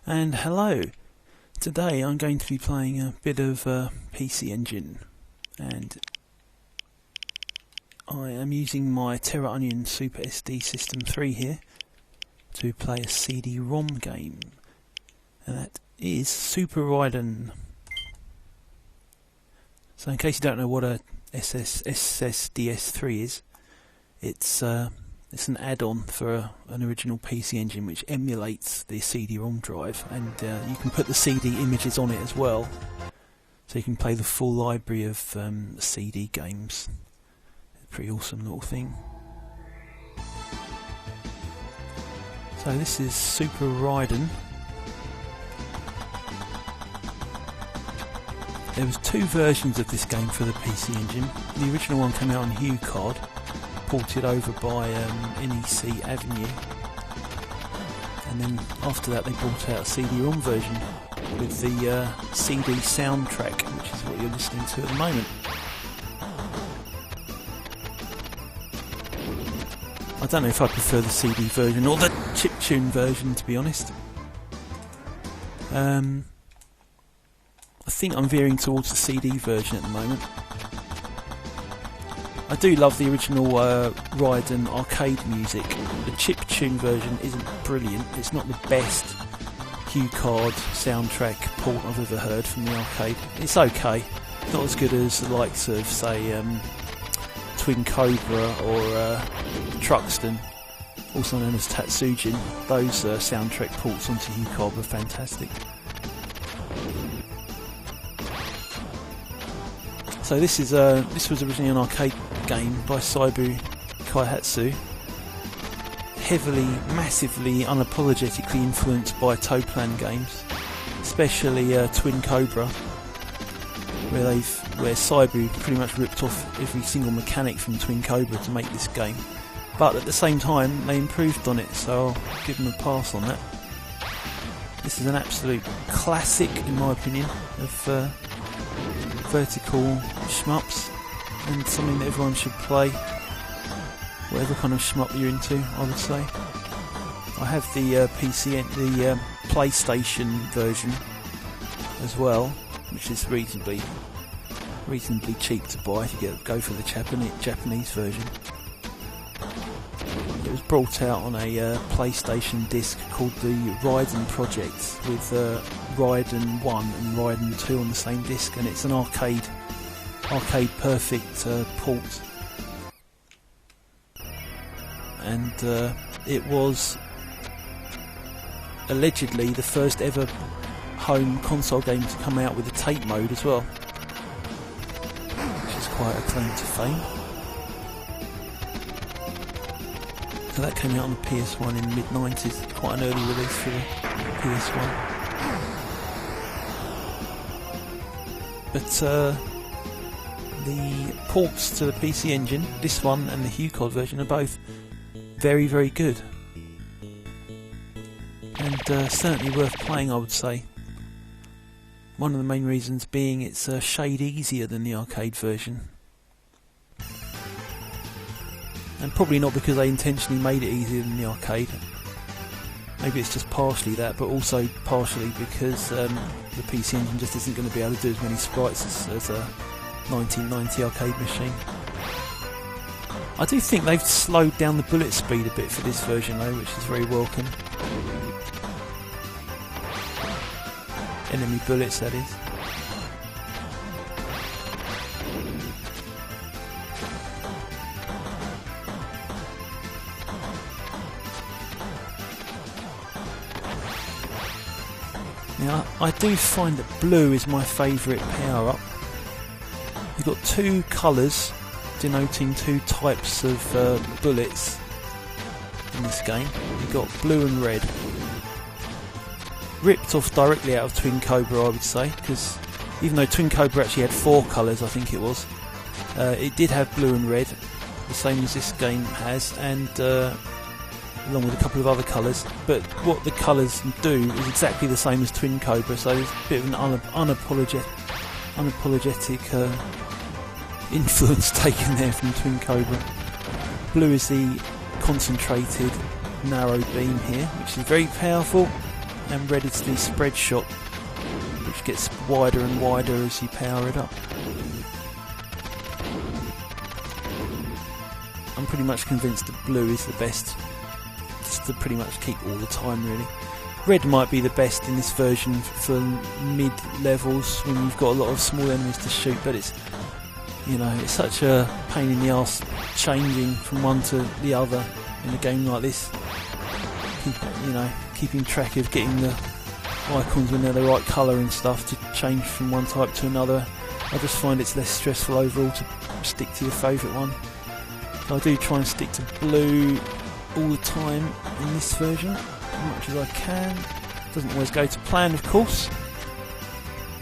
And hello, today I'm going to be playing a bit of PC Engine, and I am using my TerraOnion Super SD System 3 here to play a CD-ROM game, and that is Super Raiden. So in case you don't know what a SSDS3 is, it's an add-on for an original PC Engine which emulates the CD-ROM drive, and you can put the CD images on it as well, so you can play the full library of CD games. Pretty awesome little thing. So this is Super Raiden. There was two versions of this game for the PC Engine. The original one came out on HuCard, ported over by NEC Avenue, and then after that they brought out a CD-ROM version with the CD soundtrack, which is what you're listening to at the moment. I don't know if I prefer the CD version or the chiptune version, to be honest. I think I'm veering towards the CD version at the moment. I do love the original Raiden arcade music. The chiptune version isn't brilliant. It's not the best HuCard soundtrack port I've ever heard from the arcade. It's okay. Not as good as the likes of, say, Twin Cobra or Truxton, also known as Tatsujin. Those soundtrack ports onto HuCard were fantastic. So this was originally an arcade game by Saibu Kaihatsu, heavily, massively, unapologetically influenced by Toplan games, especially Twin Cobra, where Saibu pretty much ripped off every single mechanic from Twin Cobra to make this game. But at the same time, they improved on it, so I'll give them a pass on that. This is an absolute classic, in my opinion, of vertical shmups, and something that everyone should play, whatever kind of shmup you're into, I would say. I have the PlayStation version as well, which is reasonably cheap to buy if you go for the Japanese version. It was brought out on a PlayStation disc called the Raiden Project, with Raiden 1 and Raiden 2 on the same disc, and it's an arcade perfect port. And it was allegedly the first ever home console game to come out with a tape mode as well, which is quite a claim to fame. So that came out on the PS1 in the mid-90s, quite an early release for the PS1. But the ports to the PC Engine, this one and the HuCard version, are both very, very good. And certainly worth playing, I would say. One of the main reasons being it's a shade easier than the arcade version. And probably not because they intentionally made it easier than the arcade. Maybe it's just partially that, but also partially because the PC Engine just isn't going to be able to do as many sprites as a 1990 arcade machine. I do think they've slowed down the bullet speed a bit for this version though, which is very welcome. Enemy bullets, that is. Now, I do find that blue is my favourite power-up. You've got two colours denoting two types of bullets in this game. You've got blue and red. Ripped off directly out of Twin Cobra, I would say, because even though Twin Cobra actually had 4 colours, I think it was, it did have blue and red, the same as this game has, and along with a couple of other colours, but what the colours do is exactly the same as Twin Cobra, so there's a bit of an unapologetic influence taken there from Twin Cobra. Blue is the concentrated narrow beam here, which is very powerful, and red is the spread shot, which gets wider and wider as you power it up. I'm pretty much convinced that blue is the best, just to pretty much keep all the time really. Red might be the best in this version for mid levels when you've got a lot of small enemies to shoot, but it's, you know, it's such a pain in the arse changing from one to the other in a game like this. Keeping track of getting the icons when they're the right colour and stuff to change from one type to another. I just find it's less stressful overall to stick to your favourite one. I do try and stick to blue all the time in this version, as much as I can. Doesn't always go to plan, of course,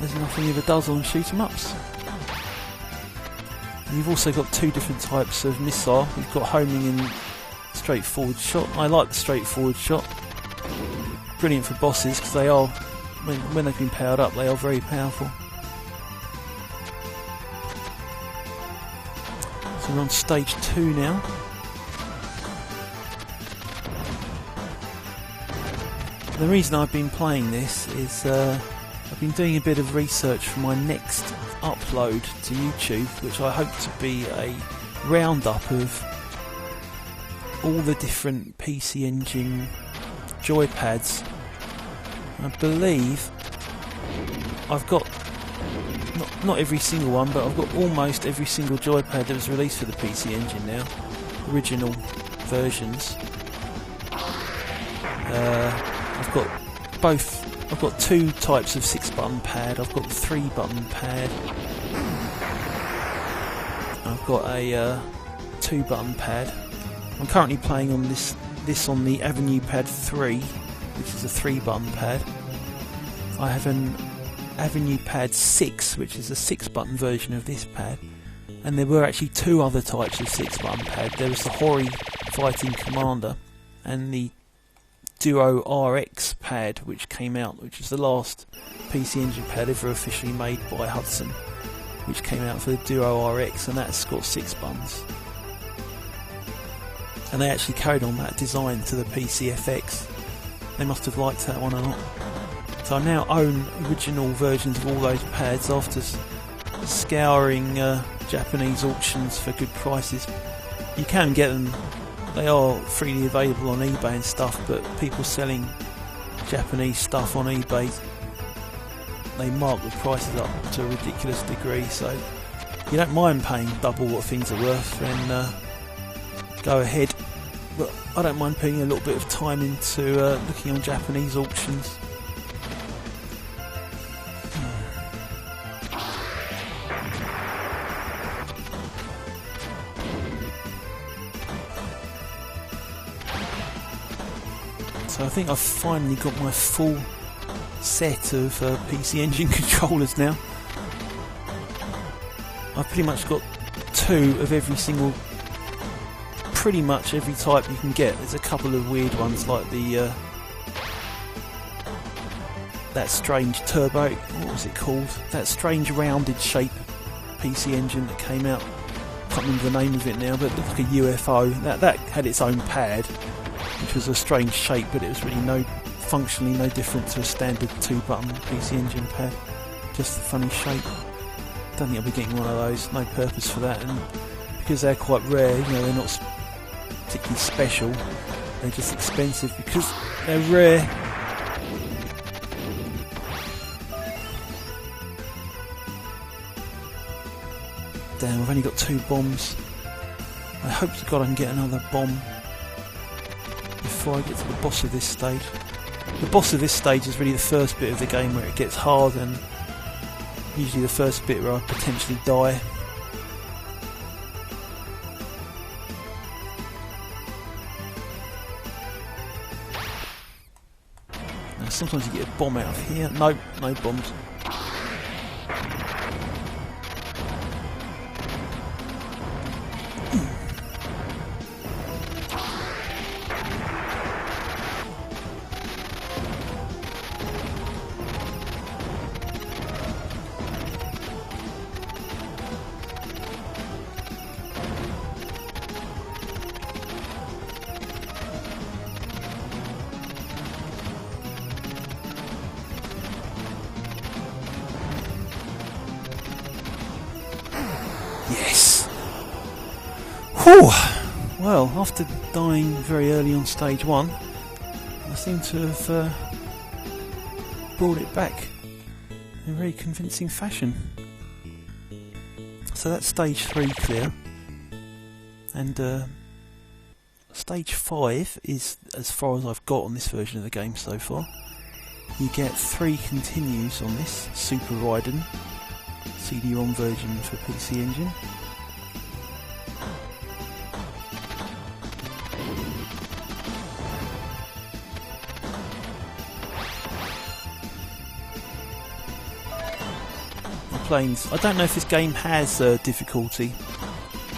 as nothing ever does on shoot 'em ups. And you've also got two different types of missile. You've got homing and straightforward shot. I like the straightforward shot. Brilliant for bosses because they are, when they've been powered up, they are very powerful. So we're on stage 2 now. The reason I've been playing this is I've been doing a bit of research for my next upload to YouTube, which I hope to be a roundup of all the different PC Engine joypads. I believe I've got not every single one, but I've got almost every single joypad that was released for the PC Engine now, original versions. I've got both. I've got 2 types of 6-button pad. I've got the 3-button pad. I've got a 2-button pad. I'm currently playing on this on the AverMedia 3, which is a 3-button pad. I have an AverMedia 6, which is a 6-button version of this pad, and there were actually 2 other types of 6-button pad. There was the Hori Fighting Commander and the TerraOnion pad, which came out, which is the last PC Engine pad ever officially made by Hudson, which came out for the TerraOnion, and that's got 6 buttons. And they actually carried on that design to the PCFX. They must have liked that one a lot. So I now own original versions of all those pads after scouring Japanese auctions for good prices. You can get them, they are freely available on eBay and stuff, but people selling Japanese stuff on eBay, they mark the prices up to a ridiculous degree, so you don't mind paying double what things are worth, then go ahead. But I don't mind putting a little bit of time into looking on Japanese auctions. So I think I've finally got my full set of PC Engine controllers now. I've pretty much got 2 of every single, pretty much every type you can get. There's a couple of weird ones like the that strange turbo, what was it called? That strange rounded shape PC Engine that came out. Can't remember the name of it now, but it looked like a UFO. That had its own pad, which was a strange shape, but it was really functionally no different to a standard 2-button PC Engine pad. Just a funny shape. Don't think I'll be getting one of those. No purpose for that, and because they're quite rare, you know, they're not particularly special. They're just expensive because they're rare. Damn, I've only got 2 bombs. I hope to God I can get another bomb before I get to the boss of this stage. The boss of this stage is really the first bit of the game where it gets hard, and usually the first bit where I potentially die. Now sometimes you get a bomb out of here. Nope, no bombs. Oh! Well, after dying very early on stage 1, I seem to have brought it back in a very convincing fashion. So that's stage 3 clear, and stage 5 is as far as I've got on this version of the game so far. You get 3 continues on this Super Raiden CD-ROM version for PC Engine. I don't know if this game has difficulty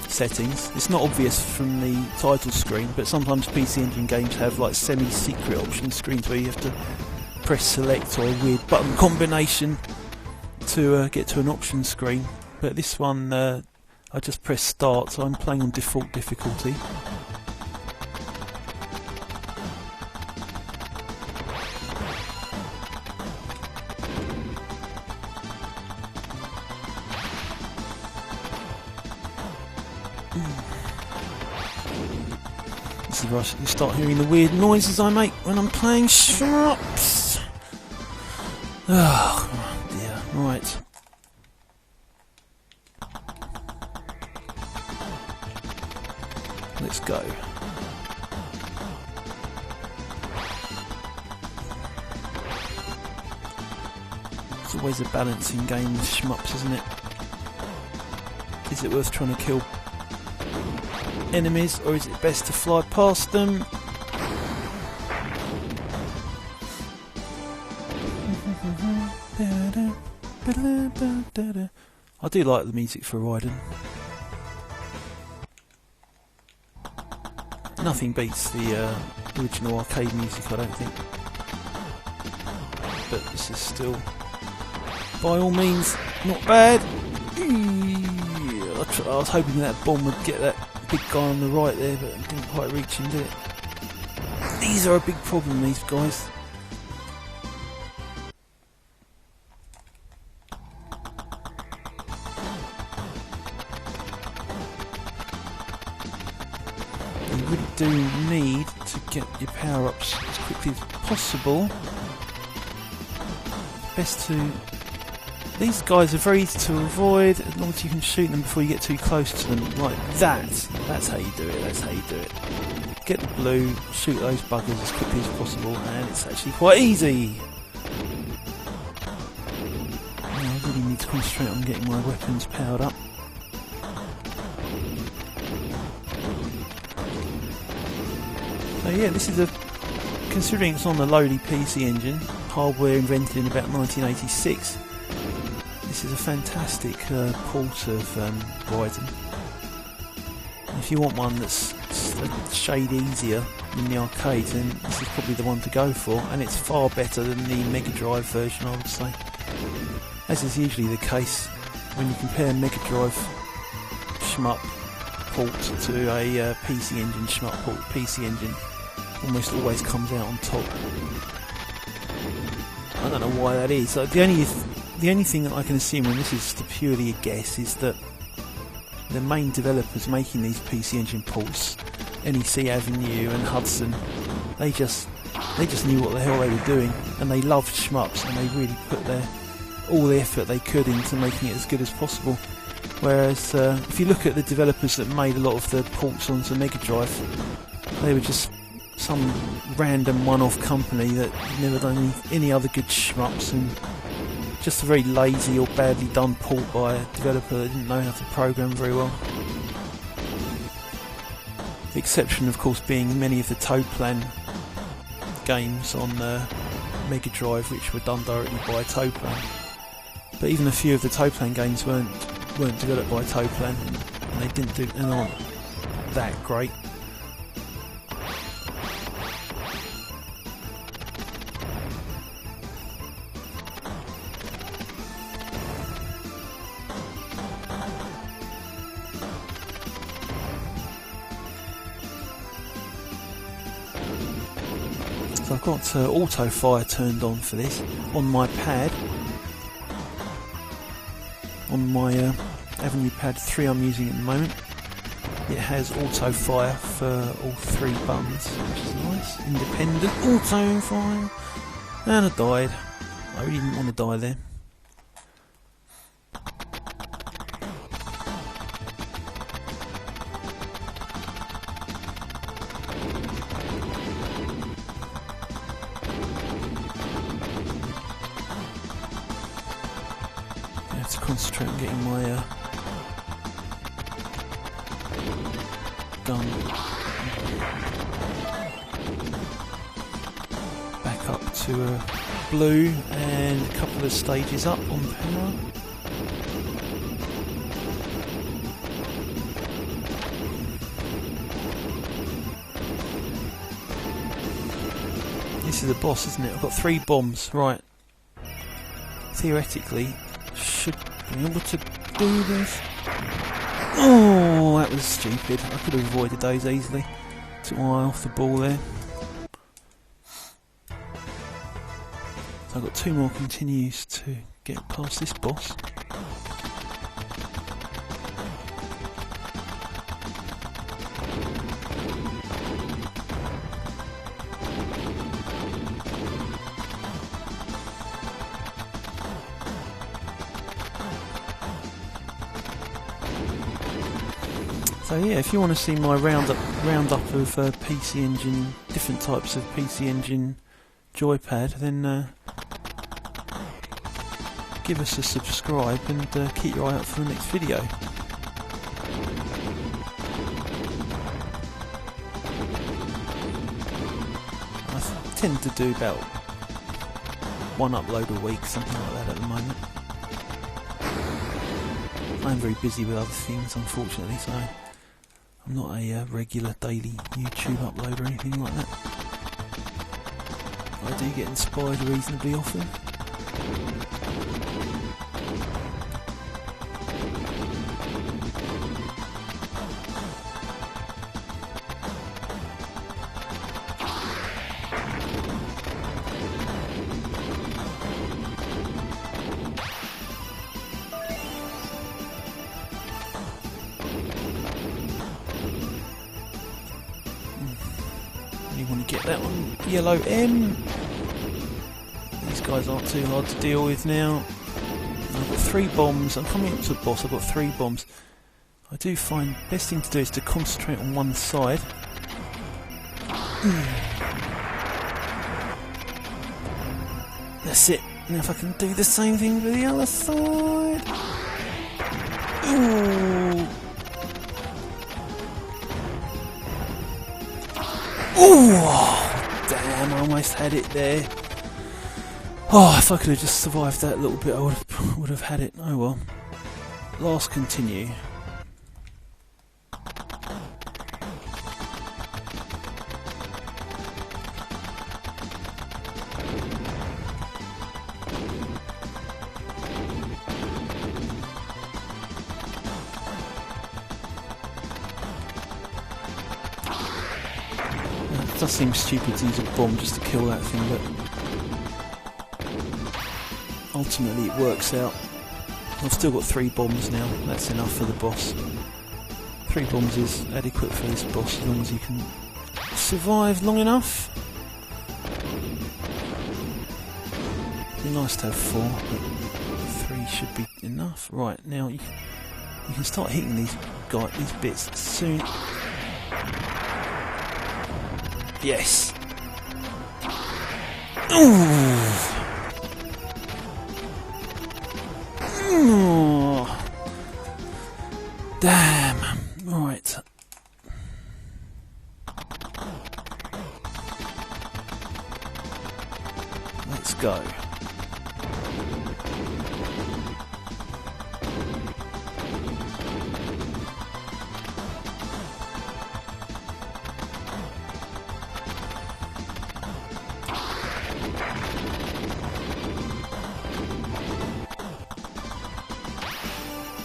settings. It's not obvious from the title screen, but sometimes PC Engine games have like semi-secret option screens where you have to press select or a weird button combination to get to an option screen. But this one, I just press start, so I'm playing on default difficulty. This is where you start hearing the weird noises I make when I'm playing shmups. Oh dear, right. Let's go. It's always a balancing game with shmups, isn't it? Is it worth trying to kill enemies, or is it best to fly past them? I do like the music for Raiden. Nothing beats the original arcade music, I don't think. But this is still, by all means, not bad. I was hoping that bomb would get that big guy on the right there, but it didn't quite reach him, did it? These are a big problem, these guys. You really do need to get your power-ups as quickly as possible. Best to... These guys are very easy to avoid as long as you can shoot them before you get too close to them. Like that. That's how you do it. That's how you do it. Get the blue, shoot those buggers as quickly as possible, and it's actually quite easy. I really need to concentrate on getting my weapons powered up. So yeah, this is a... Considering it's on the lowly PC Engine, hardware invented in about 1986, this is a fantastic port of Raiden. If you want one that's a shade easier than the arcade, then this is probably the one to go for, and it's far better than the Mega Drive version, I would say. As is usually the case when you compare Mega Drive shmup port to a PC Engine shmup port. PC Engine almost always comes out on top. I don't know why that is. The only thing that I can assume, and this is just purely a guess, is that the main developers making these PC Engine ports, NEC Avenue and Hudson, they just knew what the hell they were doing, and they loved shmups, and they really put all the effort they could into making it as good as possible. Whereas if you look at the developers that made a lot of the ports onto Mega Drive, they were just some random one-off company that never done any other good shmups, and just a very lazy or badly done port by a developer that didn't know how to program very well. The exception, of course, being many of the Toplan games on Mega Drive, which were done directly by Toplan. But even a few of the Toplan games weren't developed by Toplan, and they aren't that great. So I've got auto fire turned on for this on my pad, on my AverMedia Pad 3 I'm using at the moment. It has auto fire for all 3 buttons, which is nice. Independent auto fire. And I died. I really didn't want to die there. I have to concentrate on getting my gun back up to blue and a couple of stages up on power. This is the boss, isn't it? I've got 3 bombs, right. Theoretically, should be able to do this. Oh, that was stupid. I could have avoided those easily. Took my eye off the ball there. So I've got 2 more continues to get past this boss. So yeah, if you want to see my roundup of PC Engine, different types of PC Engine joypad, then give us a subscribe and keep your eye out for the next video. I tend to do about 1 upload a week, something like that at the moment. I'm very busy with other things, unfortunately, so I'm not a regular daily YouTube upload or anything like that. I do get inspired reasonably often. You want to get that one, yellow M. These guys aren't too hard to deal with now. I've got 3 bombs. I'm coming up to the boss. I've got 3 bombs. I do find the best thing to do is to concentrate on one side. That's it. Now if I can do the same thing for the other side. Ooh. Oh, damn, I almost had it there. Oh, if I could have just survived that little bit, I would have had it. Oh well. Last continue. It does seem stupid to use a bomb just to kill that thing, but ultimately it works out. I've still got 3 bombs now, that's enough for the boss. 3 bombs is adequate for this boss as long as you can survive long enough. It'd be nice to have 4, but 3 should be enough. Right, now you can start hitting these bits soon. Yes. Ooh. Damn. Right. Let's go.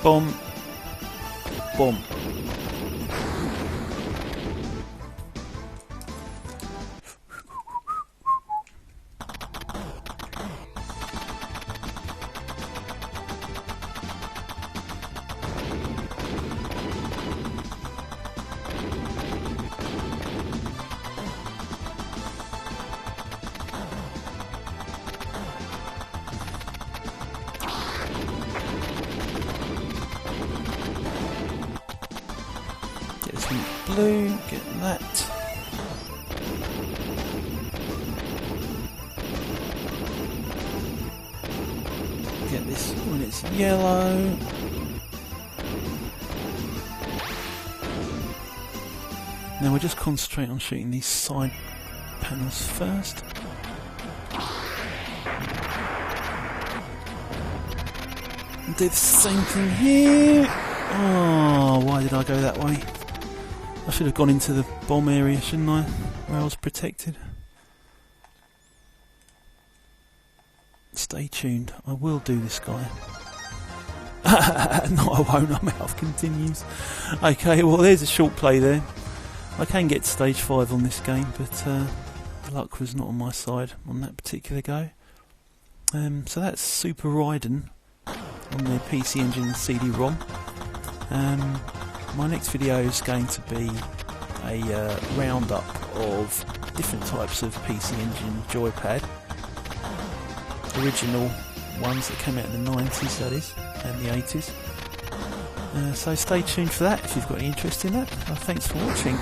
Bomb. Bomb. blue, get that. Get this when it's yellow. Now we'll just concentrate on shooting these side panels first. And do the same thing here. Oh, why did I go that way? I should have gone into the bomb area, shouldn't I? Where I was protected. Stay tuned. I will do this guy. No, I won't. My mouth continues. Okay, well, there's a short play there. I can get to stage 5 on this game, but luck was not on my side on that particular go. So that's Super Raiden on the PC Engine CD-ROM. My next video is going to be a roundup of different types of PC Engine joypad. Original ones that came out in the 90s, that is, and the 80s. So stay tuned for that if you've got any interest in that. Thanks for watching.